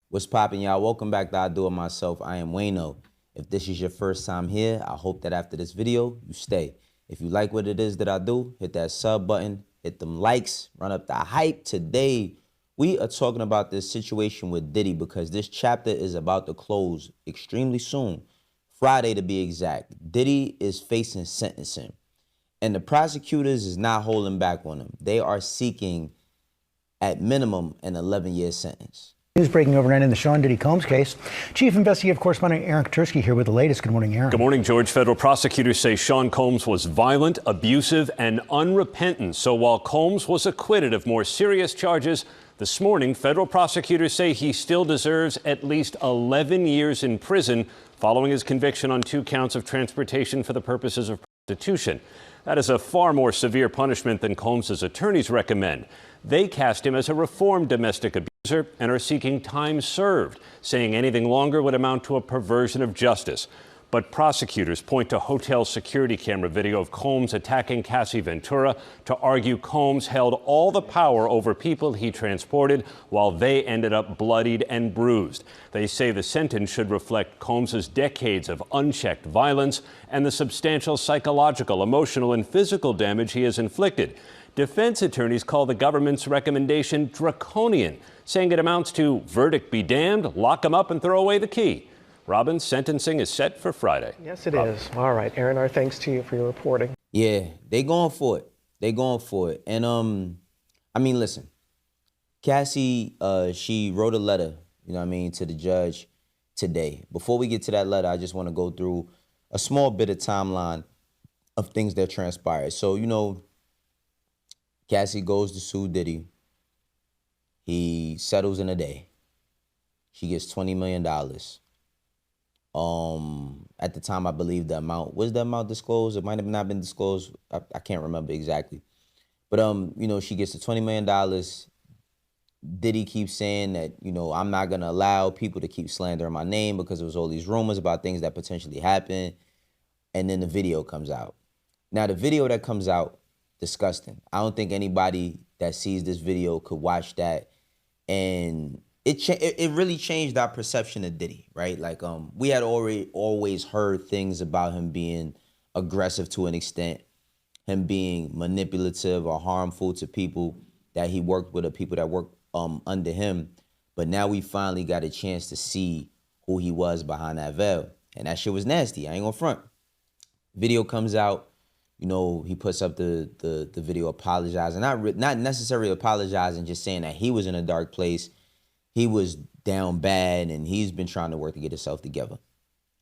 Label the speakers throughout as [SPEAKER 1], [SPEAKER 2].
[SPEAKER 1] What's poppin', y'all? Welcome back to I Do It Myself. I am Wayno. If this is your first time here, I hope that after this video, you stay. If you like what it is that I do, hit that sub button, hit them likes, run up the hype. Today, we are talking about this situation with Diddy because this chapter is about to close extremely soon. Friday to be exact. Diddy is facing sentencing. And the prosecutors is not holding back on him. They are seeking, at minimum, an 11-year sentence.
[SPEAKER 2] News breaking overnight in the Sean Diddy Combs case. Chief Investigative Correspondent Aaron Katursky here with the latest. Good morning, Aaron.
[SPEAKER 3] Good morning, George. Federal prosecutors say Sean Combs was violent, abusive, and unrepentant. So while Combs was acquitted of more serious charges, this morning, federal prosecutors say he still deserves at least 11 years in prison following his conviction on 2 counts of transportation for the purposes of prostitution. That is a far more severe punishment than Combs' attorneys recommend. They cast him as a reformed domestic abuser and are seeking time served, saying anything longer would amount to a perversion of justice. But prosecutors point to hotel security camera video of Combs attacking Cassie Ventura to argue Combs held all the power over people he transported while they ended up bloodied and bruised. They say the sentence should reflect Combs' decades of unchecked violence and the substantial psychological, emotional, and physical damage he has inflicted. Defense attorneys call the government's recommendation draconian, saying it amounts to verdict be damned, lock him up, and throw away the key. Robin's sentencing is set for Friday.
[SPEAKER 4] Yes, it is. All right, Aaron, our thanks to you for your reporting.
[SPEAKER 1] Yeah, they going for it. They going for it. And I mean, listen, Cassie, she wrote a letter, to the judge today. Before we get to that letter, I just want to go through a small bit of timeline of things that transpired. So, Cassie goes to sue Diddy. He settles in a day. She gets $20 million. At the time, I believe the amount, was the amount disclosed? It might have not been disclosed. I can't remember exactly. But, she gets the $20 million. Diddy keeps saying that, I'm not going to allow people to keep slandering my name because there was all these rumors about things that potentially happened. And then the video comes out. Now, the video that comes out, disgusting. I don't think anybody that sees this video could watch that. And it really changed our perception of Diddy, right? Like, we had always heard things about him being aggressive to an extent, him being manipulative or harmful to people that he worked with or people that worked under him. But now we finally got a chance to see who he was behind that veil. And that shit was nasty. I ain't gonna front. Video comes out. He puts up the video apologizing, not necessarily apologizing, just saying that he was in a dark place. He was down bad, and he's been trying to work to get himself together.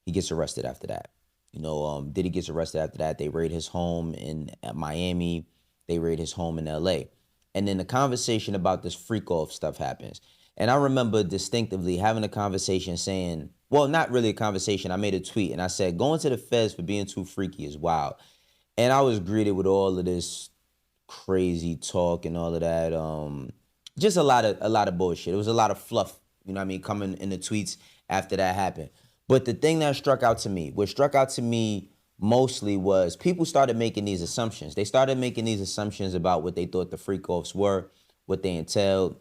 [SPEAKER 1] He gets arrested after that. Diddy gets arrested after that. They raid his home in Miami. They raid his home in L.A. And then the conversation about this freak-off stuff happens. And I remember distinctively having a conversation saying, well, not really a conversation. I made a tweet, and I said, going to the feds for being too freaky is wild. And I was greeted with all of this crazy talk and all of that. Just a lot of bullshit. It was a lot of fluff, coming in the tweets after that happened. But the thing that struck out to me mostly was people started making these assumptions. They started making these assumptions about what they thought the freak-offs were, what they entailed.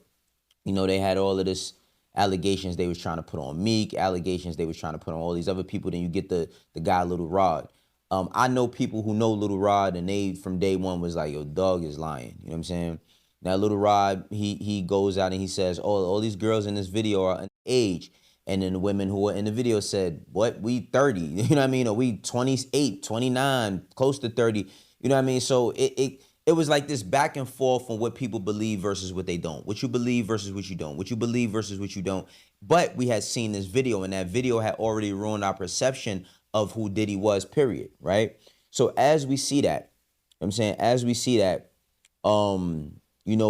[SPEAKER 1] They had all of this allegations they was trying to put on Meek, allegations they was trying to put on all these other people. Then you get the guy Little Rod. I know people who know Little Rod, and they from day one was like, yo, dog is lying. You know what I'm saying? Now, Little Rod, he goes out and he says, oh, all these girls in this video are underage. And then the women who were in the video said, what, we 30, you know what I mean? Or we 28, 29, close to 30, you know what I mean? So it was like this back and forth on what people believe versus what they don't. What you believe versus what you don't. What you believe versus what you don't. But we had seen this video, and that video had already ruined our perception of who Diddy was, period, right? So as we see that,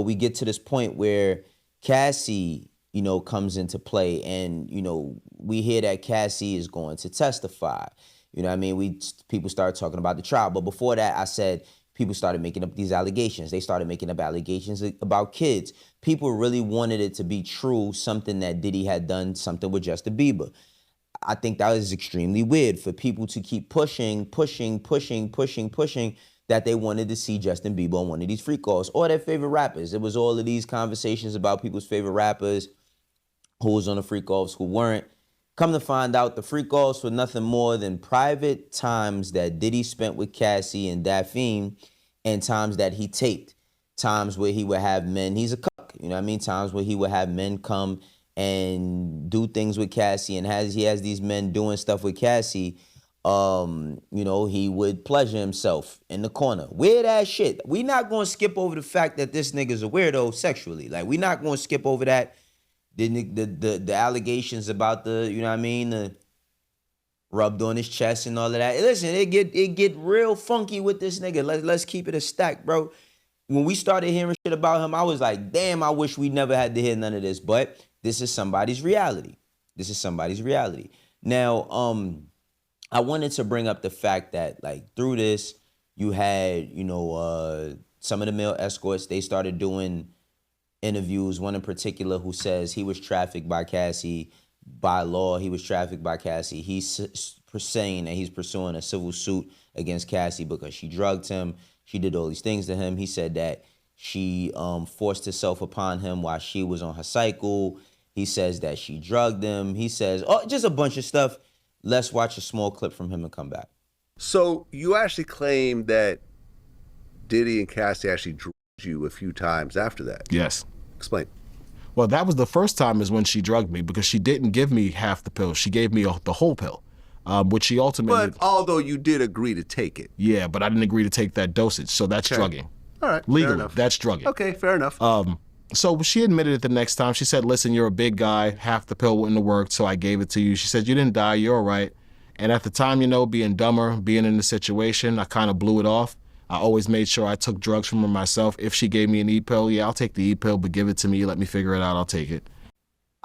[SPEAKER 1] we get to this point where Cassie, comes into play, and, we hear that Cassie is going to testify. People started talking about the trial. But before that, I said people started making up these allegations. They started making up allegations about kids. People really wanted it to be true, something that Diddy had done, something with Justin Bieber. I think that is extremely weird for people to keep pushing that they wanted to see Justin Bieber on one of these freak offs or their favorite rappers. It was all of these conversations about people's favorite rappers. who was on the freak-offs, who weren't. Come to find out, the freak-offs were nothing more than private times that Diddy spent with Cassie and Daphne, and times that he taped. Times where he would have men, he's a cuck, you know what I mean? Times where he would have men come and do things with Cassie, and he has these men doing stuff with Cassie. He would pleasure himself in the corner. Weird ass shit. We not gonna skip over the fact that this nigga's a weirdo sexually. Like, we not gonna skip over that. The allegations about the, you know what I mean, the rubbed on his chest and all of that. Listen, it get real funky with this nigga. Let's keep it a stack, bro. When we started hearing shit about him, I was like, damn, I wish we never had to hear none of this. But this is somebody's reality. This is somebody's reality. Now, I wanted to bring up the fact that, like, through this, you had, some of the male escorts, they started doing interviews. One in particular who says he was trafficked by Cassie. By law, he was trafficked by Cassie. He's saying that he's pursuing a civil suit against Cassie because she drugged him. She did all these things to him. He said that she forced herself upon him while she was on her cycle. He says that she drugged him. He says, just a bunch of stuff. Let's watch a small clip from him and come back.
[SPEAKER 5] So you actually claim that Diddy and Cassie actually drugged you a few times after that?
[SPEAKER 6] Yes.
[SPEAKER 5] Explain.
[SPEAKER 6] Well, that was the first time is when she drugged me because she didn't give me half the pill. She gave me the whole pill, which she ultimately...
[SPEAKER 5] But although you did agree to take it.
[SPEAKER 6] Yeah, but I didn't agree to take that dosage, so that's drugging.
[SPEAKER 5] All right,
[SPEAKER 6] legally, that's drugging.
[SPEAKER 5] Okay, fair enough.
[SPEAKER 6] So she admitted it the next time. She said, listen, you're a big guy. Half the pill wouldn't have worked, so I gave it to you. She said, you didn't die. You're all right. And at the time, being dumber, being in the situation, I kind of blew it off. I always made sure I took drugs from her myself. If she gave me an E-pill, yeah, I'll take the E-pill, but give it to me. Let me figure it out. I'll take it.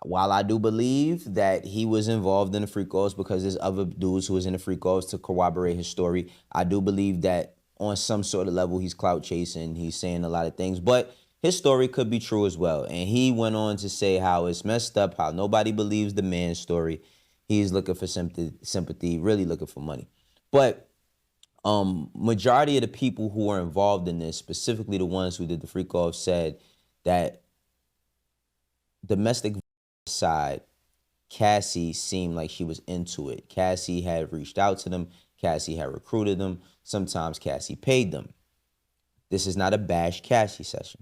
[SPEAKER 1] While I do believe that he was involved in the freak-offs because there's other dudes who was in the freak-offs to corroborate his story, I do believe that on some sort of level he's clout chasing. He's saying a lot of things, but his story could be true as well. And he went on to say how it's messed up, how nobody believes the man's story. He's looking for sympathy, really looking for money. But majority of the people who were involved in this, specifically the ones who did the freak-off, said that domestic side, Cassie seemed like she was into it. Cassie had reached out to them. Cassie had recruited them. Sometimes Cassie paid them. This is not a bash Cassie session.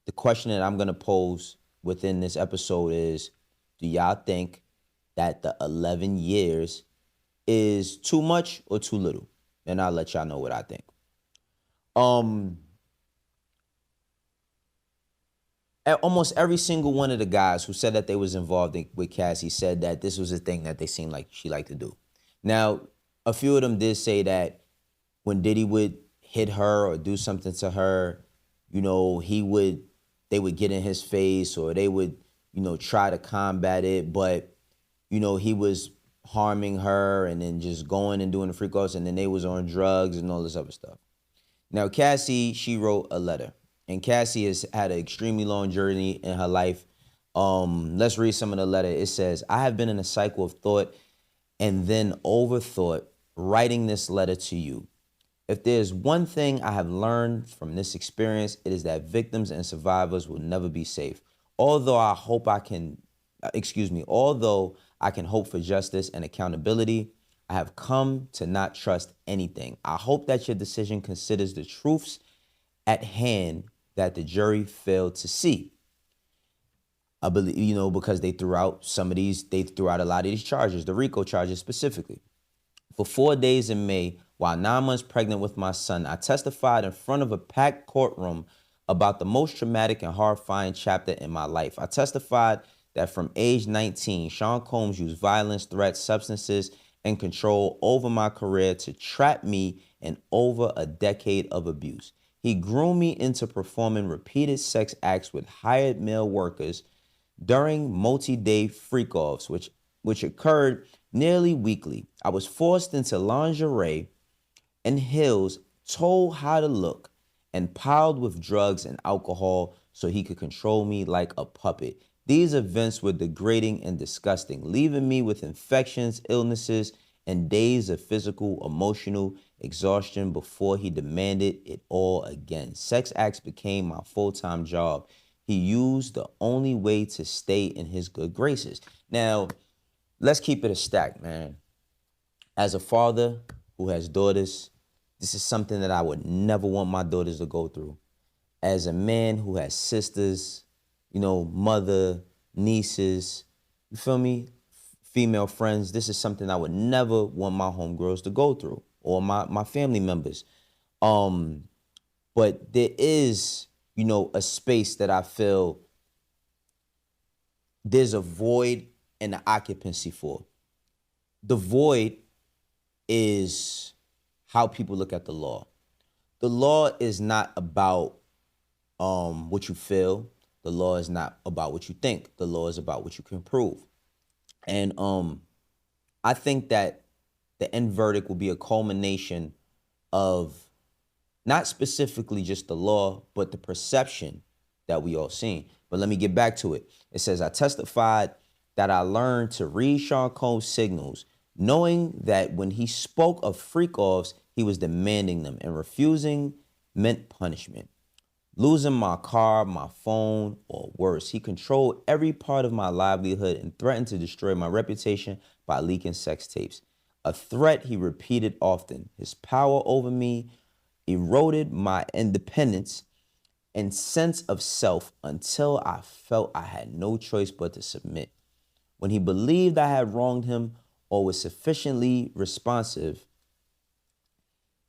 [SPEAKER 1] The question that I'm going to pose within this episode is, do y'all think that the 11 years is too much or too little? And I'll let y'all know what I think. Almost every single one of the guys who said that they was involved with Cassie said that this was a thing that they seemed like she liked to do. Now, a few of them did say that when Diddy would hit her or do something to her, they would get in his face or they would, try to combat it. But, he was harming her and then just going and doing the freak-offs, and then they was on drugs and all this other stuff. Now, Cassie, she wrote a letter. And Cassie has had an extremely long journey in her life. Let's read some of the letter. It says, I have been in a cycle of thought and then overthought writing this letter to you. If there's one thing I have learned from this experience, it is that victims and survivors will never be safe. Although I can hope for justice and accountability, I have come to not trust anything. I hope that your decision considers the truths at hand that the jury failed to see. I believe, because they threw out a lot of these charges, the RICO charges specifically. For 4 days in May, while 9 months pregnant with my son, I testified in front of a packed courtroom about the most traumatic and horrifying chapter in my life. I testified that from age 19, Sean Combs used violence, threats, substances, and control over my career to trap me in over a decade of abuse. He groomed me into performing repeated sex acts with hired male workers during multi-day freak-offs, which occurred nearly weekly. I was forced into lingerie and heels, told how to look, and piled with drugs and alcohol so he could control me like a puppet. These events were degrading and disgusting, leaving me with infections, illnesses, and days of physical, emotional exhaustion before he demanded it all again. Sex acts became my full-time job. He used the only way to stay in his good graces. Now, let's keep it a stack, man. As a father who has daughters, this is something that I would never want my daughters to go through. As a man who has sisters, you know, mother, nieces, you feel me? Female friends, this is something I would never want my homegirls to go through, or my family members. But there is, you know, a space that I feel there's a void and an occupancy for. The void is how people look at the law. The law is not about what you feel. The law is not about what you think. The law is about what you can prove. And I think that the end verdict will be a culmination of not specifically just the law, but the perception that we all seen. But let me get back to it. It says, I testified that I learned to read Sean Combs' signals, knowing that when he spoke of freak-offs, he was demanding them, and refusing meant punishment. Losing my car, my phone, or worse. He controlled every part of my livelihood and threatened to destroy my reputation by leaking sex tapes. A threat he repeated often. His power over me eroded my independence and sense of self until I felt I had no choice but to submit. When he believed I had wronged him or was sufficiently responsive,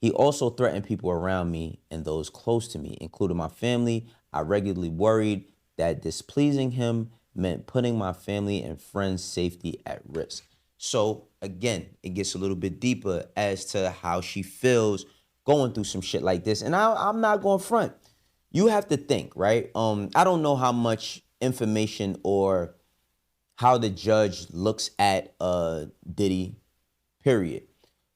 [SPEAKER 1] he also threatened people around me and those close to me, including my family. I regularly worried that displeasing him meant putting my family and friends' safety at risk. So again, it gets a little bit deeper as to how she feels going through some shit like this. And I'm not going front. You have to think, right? I don't know how much information or how the judge looks at Diddy, period.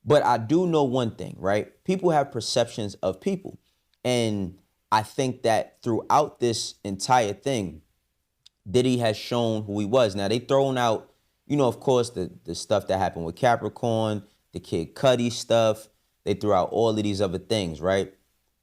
[SPEAKER 1] But I do know one thing, right? People have perceptions of people. And I think that throughout this entire thing, Diddy has shown who he was. Now, they thrown out, you know, of course, the stuff that happened with Capricorn, the Kid Cudi stuff. They threw out all of these other things, right?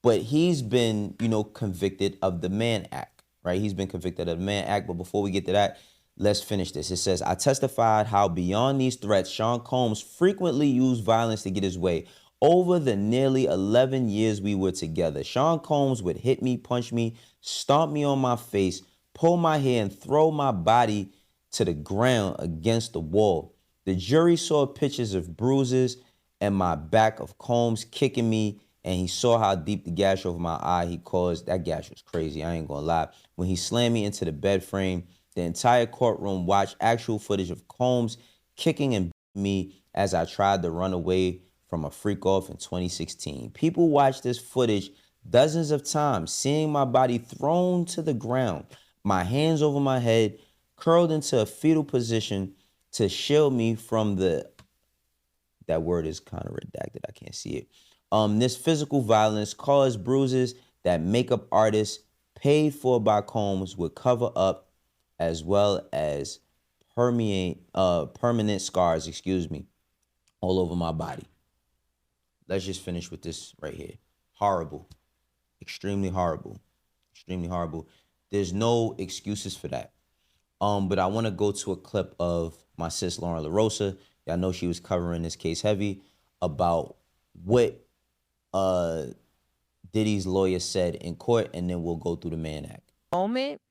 [SPEAKER 1] But he's been, you know, convicted of the Mann Act, right? He's been convicted of the Mann Act. But before we get to that, let's finish this. It says, I testified how beyond these threats, Sean Combs frequently used violence to get his way. Over the nearly 11 years we were together, Sean Combs would hit me, punch me, stomp me on my face, pull my hair, and throw my body to the ground against the wall. The jury saw pictures of bruises and my back of Combs kicking me, and he saw how deep the gash over my eye he caused. That gash was crazy, I ain't gonna lie. When he slammed me into the bed frame, the entire courtroom watched actual footage of Combs kicking and beating me as I tried to run away from a freak-off in 2016. People watched this footage dozens of times, seeing my body thrown to the ground, my hands over my head, curled into a fetal position to shield me from that word is kind of redacted, I can't see it. This physical violence caused bruises that makeup artists paid for by Combs would cover up, as well as permanent scars, all over my body. Let's just finish with this right here. Horrible. Extremely horrible. Extremely horrible. There's no excuses for that. But I want to go to a clip of my sis, LoRen LaRosa. Y'all know she was covering this case heavy about what Diddy's lawyer said in court, and then we'll go through the Mann Act.
[SPEAKER 7] Moment,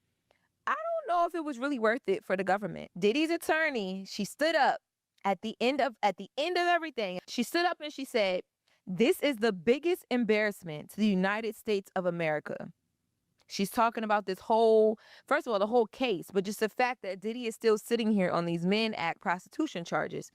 [SPEAKER 7] I don't know if it was really worth it for the government. Diddy's attorney, she stood up at the end of everything. She stood up and she said, "This is the biggest embarrassment to the United States of America." She's talking about this whole, first of all, the whole case, but just the fact that Diddy is still sitting here on these Mann Act prostitution charges.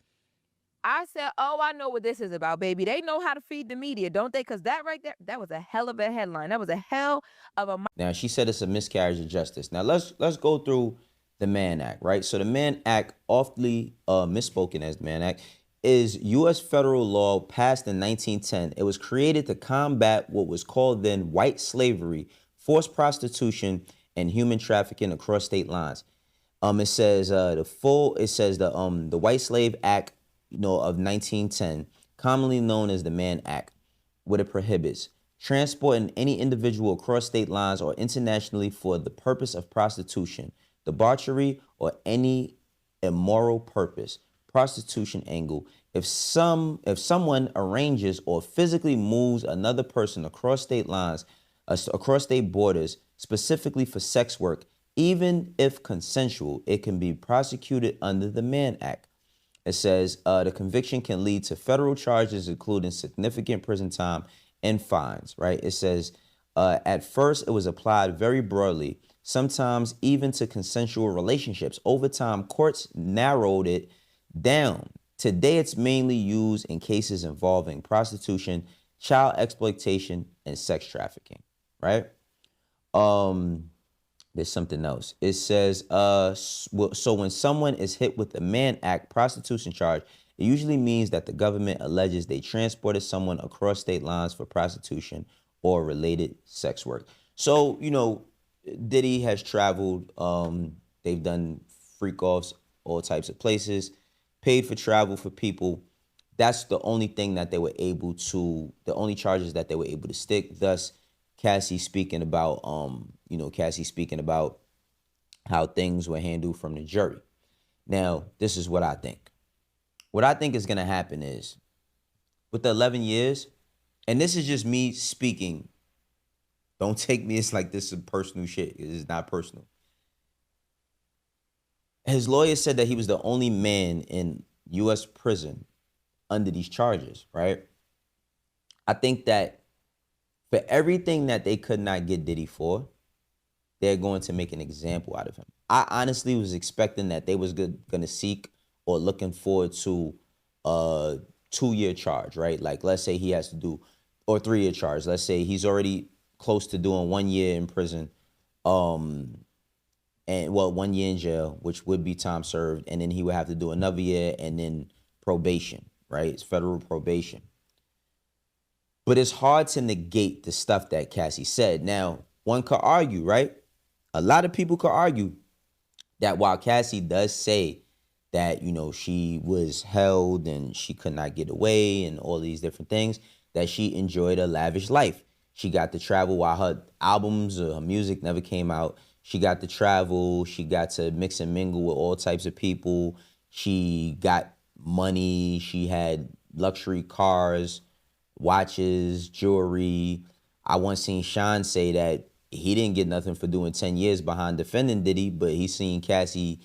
[SPEAKER 7] I said, oh, I know what this is about, baby. They know how to feed the media, don't they? Because that right there, that was a hell of a headline. That was a hell of a...
[SPEAKER 1] Now, she said it's a miscarriage of justice. Now, let's go through the Mann Act, right? So the Mann Act, often misspoken as the Mann Act, is U.S. federal law passed in 1910. It was created to combat what was called then white slavery, forced prostitution, and human trafficking across state lines. It says the White Slave Act, of 1910, commonly known as the Mann Act, what it prohibits: transporting any individual across state lines or internationally for the purpose of prostitution, debauchery, or any immoral purpose. Prostitution angle. If someone arranges or physically moves another person across state lines, across state borders, specifically for sex work, even if consensual, it can be prosecuted under the Mann Act. It says the conviction can lead to federal charges, including significant prison time and fines, right? It says at first it was applied very broadly, sometimes even to consensual relationships. Over time, courts narrowed it down. Today, it's mainly used in cases involving prostitution, child exploitation, and sex trafficking, right? There's something else. It says, so when someone is hit with the Mann Act prostitution charge, it usually means that the government alleges they transported someone across state lines for prostitution or related sex work. So, you know, Diddy has traveled. They've done freak offs, all types of places, paid for travel for people. That's the only thing that they were able to, the only charges that they were able to stick. Thus, Cassie speaking about, Cassie speaking about how things were handled from the jury. Now, this is what I think. What I think is going to happen is, with the 11 years, and this is just me speaking, don't take me, it's like this is personal shit. It is not personal. His lawyer said that he was the only man in U.S. prison under these charges, right? I think that for everything that they could not get Diddy for, they're going to make an example out of him. I honestly was expecting that they was going to seek or looking forward to a 2-year charge, right? Like, let's say he has to do, or 3-year charge. Let's say he's already close to doing 1 year in prison, and 1 year in jail, which would be time served, and then he would have to do another year and then probation, right? It's federal probation. But it's hard to negate the stuff that Cassie said. Now, one could argue, right? A lot of people could argue that while Cassie does say that, you know, she was held and she could not get away and all these different things, that she enjoyed a lavish life. She got to travel while her albums or her music never came out. She got to travel. She got to mix and mingle with all types of people. She got money. She had luxury cars, watches, jewelry. I once seen Sean say that he didn't get nothing for doing 10 years behind defending Diddy, but he seen Cassie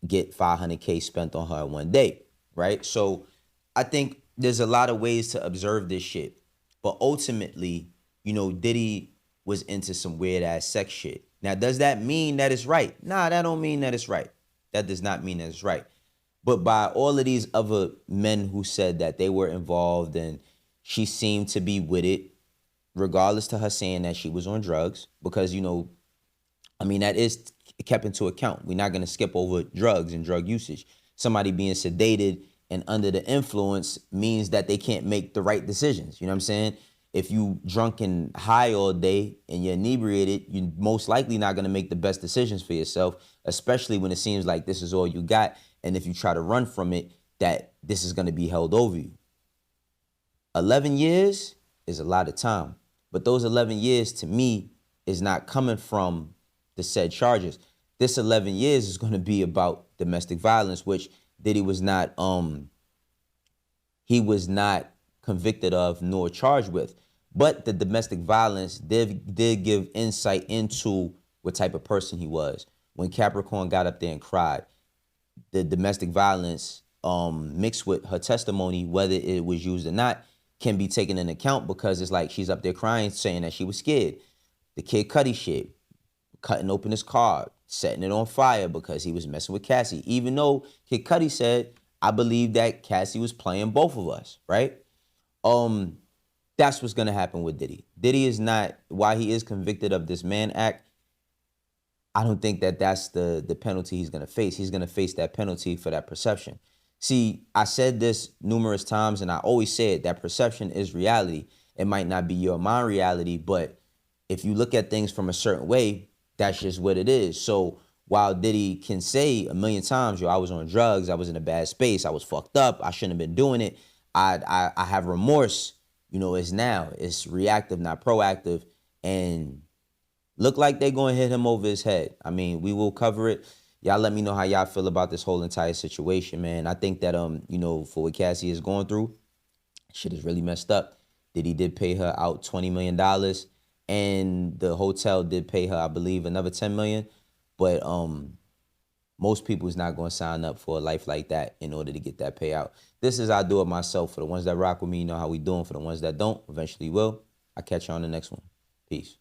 [SPEAKER 1] get $500K spent on her in 1 day, right? So I think there's a lot of ways to observe this shit. But ultimately, you know, Diddy was into some weird ass sex shit. Now, does that mean that it's right? Nah, that don't mean that it's right. That does not mean that it's right. But by all of these other men who said that they were involved and she seemed to be with it, regardless to her saying that she was on drugs, because, you know, I mean, that is kept into account. We're not going to skip over drugs and drug usage. Somebody being sedated and under the influence means that they can't make the right decisions. You know what I'm saying? If you drunk and high all day and you're inebriated, you're most likely not going to make the best decisions for yourself, especially when it seems like this is all you got. And if you try to run from it, that this is going to be held over you. 11 years is a lot of time. But those 11 years to me is not coming from the said charges. This 11 years is going to be about domestic violence, which Diddy was not, he was not convicted of nor charged with. But the domestic violence did give insight into what type of person he was. When Capricorn got up there and cried, the domestic violence mixed with her testimony, whether it was used or not, can be taken into account, because it's like she's up there crying, saying that she was scared. The Kid Cudi shit, cutting open his car, setting it on fire because he was messing with Cassie. Even though Kid Cudi said, I believe that Cassie was playing both of us, right? That's what's going to happen with Diddy. Diddy is not, while he is convicted of this Mann Act, I don't think that that's the penalty he's going to face. He's going to face that penalty for that perception. See, I said this numerous times, and I always said that perception is reality. It might not be your mind reality, but if you look at things from a certain way, that's just what it is. So while Diddy can say a million times, yo, I was on drugs, I was in a bad space, I was fucked up, I shouldn't have been doing it, I have remorse, You know, it's now. It's reactive, not proactive. And look like they're going to hit him over his head. I mean, we will cover it. Y'all let me know how y'all feel about this whole entire situation, man. I think that, you know, for what Cassie is going through, shit is really messed up. Diddy did pay her out $20 million, and the hotel did pay her, I believe, another $10 million. But most people is not going to sign up for a life like that in order to get that payout. This is I do it myself. For the ones that rock with me, you know how we doing. For the ones that don't, eventually will. I'll catch you on the next one. Peace.